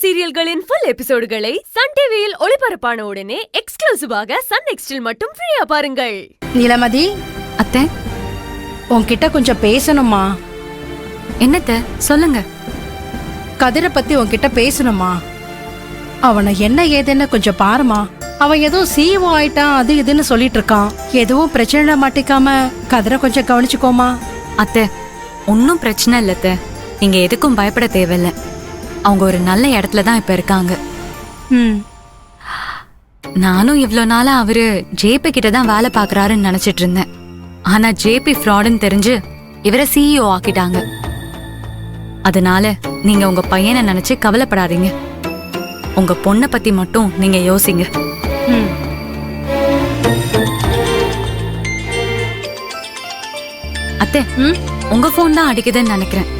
சீரியல்களின் full எபிசோடுகளை Sun டிவியில் ஒளிபரப்பான உடனே எக்ஸ்க்ளூசிவாக சன் நெக்ஸ்டில் மட்டும் ஃப்ரீயா பாருங்கள். நீலமதி, அத்தை, உன்கிட்ட கொஞ்சம் பேசணுமா? என்னத்த சொல்லுங்க. கதிரை பத்தி உன்கிட்ட பேசணுமா? அவனை என்ன ஏதுன்னு கொஞ்சம் பாருமா. அவன் ஏதோ சிஇஓ ஆயிட்டான் அது இதுன்னு சொல்லிட்டு இருக்கான். எதுவும் பிரச்சனை மாட்டிக்காம கதிரை கொஞ்சம் கவனிச்சுக்கோமா. அத்தை, ஒன்னும் பிரச்சனை இல்ல அத்தை. நீங்க எதுக்கும் பயப்பட தேவையில்ல. அவங்க ஒரு நல்ல இடத்துல தான் இப்ப இருக்காங்க. நானும் இவ்வளவு நாளா அவரு ஜேபி கிட்ட தான் வேலை பாக்குறாருன்னு நினைச்சிட்டு இருந்தேன். ஆனா ஜேபி ஃப்ராடுன்னு தெரிஞ்சு இவரை சிஇஓ ஆக்கிட்டாங்க. அதனால நீங்க உங்க பையனை நினைச்சு கவலைப்படாதீங்க. உங்க பொண்ணை பத்தி மட்டும் நீங்க யோசிங்க. அத்தை, உங்க போன் தான் அடிக்குதுன்னு நினைக்கிறேன்.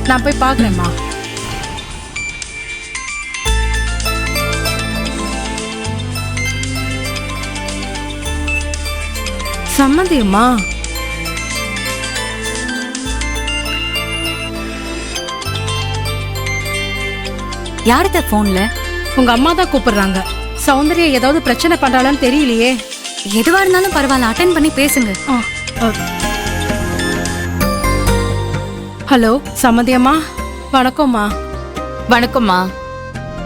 நான் போய் பாக்குறேம்மா. சம்மந்தியம்மா, யாருத்த போன்ல? உங்க அம்மா தான் கூப்பிடுறாங்க. சௌந்தர்யா ஏதாவது பிரச்சனை பண்றாளான்னு தெரியலையே. எதுவா இருந்தாலும் பரவாயில்ல, அட்டென்ட் பண்ணி பேசுங்க. ஹலோ சம்மந்தியம்மா, வணக்கம்மா. வணக்கம்மா,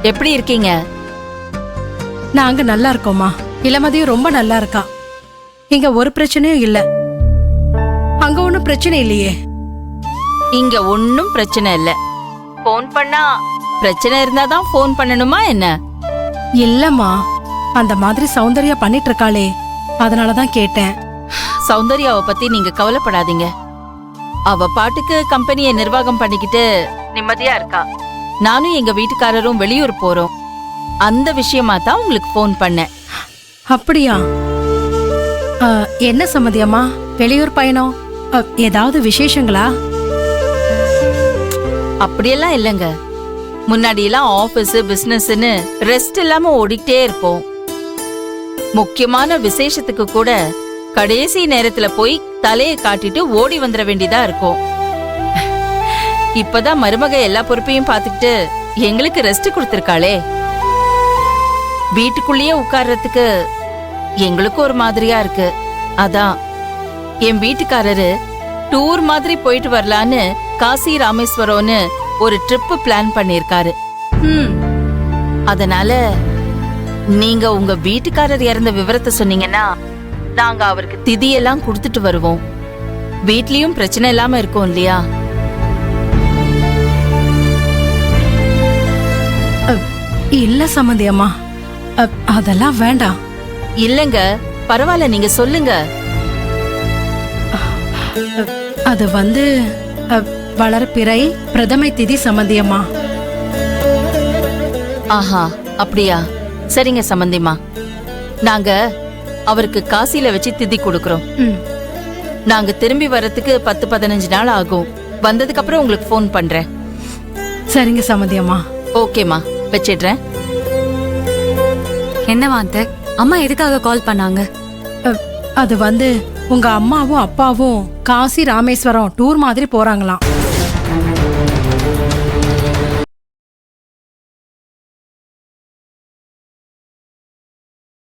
எப்படி இருக்கீங்க? நாங்க நல்லா இருக்கோம்மா. இளமதியும் ரொம்ப நல்லா இருக்கா. இங்க ஒரு பிரச்சனையும் இல்ல. அங்க ஒண்ணும் பிரச்சனை இல்லையே. இங்க ஒன்னும் பிரச்சனை இல்ல. போன் பண்ணா பிரச்சனை இருந்தாதான் போன் பண்ணணுமா என்ன? இல்லம்மா, அந்த மாதிரி சௌந்தர்யா பண்ணிட்டு இருக்காளே, அதனாலதான் கேட்டேன். சௌந்தர்யாவை பத்தி நீங்க கவலைப்படாதீங்க. அவ பாட்டுக்கு கம்பெனியை நிர்வாகம் பண்ணிக்கிட்டு நிம்மதியா இருக்கா. நானும் எங்க வீட்டுக்காரரும் வெளியூர் போறோம். அந்த விஷயமா தான் உங்களுக்கு போன் பண்ணேன். அப்படியா? என்ன சம்மதியம்மா, வெளியூர் பயணம்? ஏதாவது விசேஷங்களா? அப்படியெல்லாம் இல்லங்க. முன்னாடி எல்லாம் ஆபீஸ் பிசினஸ்னு ரெஸ்ட் இல்லாம ஓடிட்டே இருப்போம். முக்கியமான விசேஷத்துக்கு கூட கடைசி நேரத்துல போய் தலையை காட்டிட்டு ஓடி வந்துட வேண்டியதா இருக்கும். இப்பதான் மருமக எல்லா பொறுப்பையும் பாத்துக்கிட்டு எங்களுக்கு ரெஸ்ட் கொடுத்திருக்காளே. வீட்டுக்குள்ளேயே உட்கார்றதுக்கு எங்களுக்கு ஒரு மாதிரியா இருக்கு. அதான் என் வீட்டுக்காரரு டூர் மாதிரி போயிட்டு வரலான்னு காசி ராமேஸ்வரம்னு ஒரு ட்ரிப் பிளான் பண்ணிருக்காரு. அதனால நீங்க உங்க வீட்டுக்காரர் இறந்த விவரத்தை சொன்னீங்கன்னா நாங்க அவருக்கு திதியெல்லாம் கொடுத்துட்டு வருவோம். வீட்லயும் பிரச்சனை இல்லாம இருக்கும் இல்லையா? இல்ல சம்மந்தியம்மா, அதெல்லாம் வேண்டாம். இல்லங்க, பரவாயில்ல, நீங்க சொல்லுங்க. அது வந்து வளர்பிறை பிரதமை திதி சம்மந்தியம்மா. ஆஹா, அப்படியா? சரிங்க சம்பந்திமா, நாங்க அவருக்கு காசில வச்சு திதி கொடுக்கறோம். நாங்க திரும்பி வரதுக்கு 10-15 நாள் ஆகும். வந்ததுக்கு அப்புறம் உங்களுக்கு போன் பண்றேன். சரிங்க சம்மந்தியம்மா. ஓகேமா, வச்சிடுறேன். என்னவா அத்தை, அம்மா எதுக்காக கால் பண்ணாங்க? அது வந்து உங்க அம்மாவும் அப்பாவும் காசி ராமேஸ்வரம் டூர் மாதிரி போறாங்களாம்.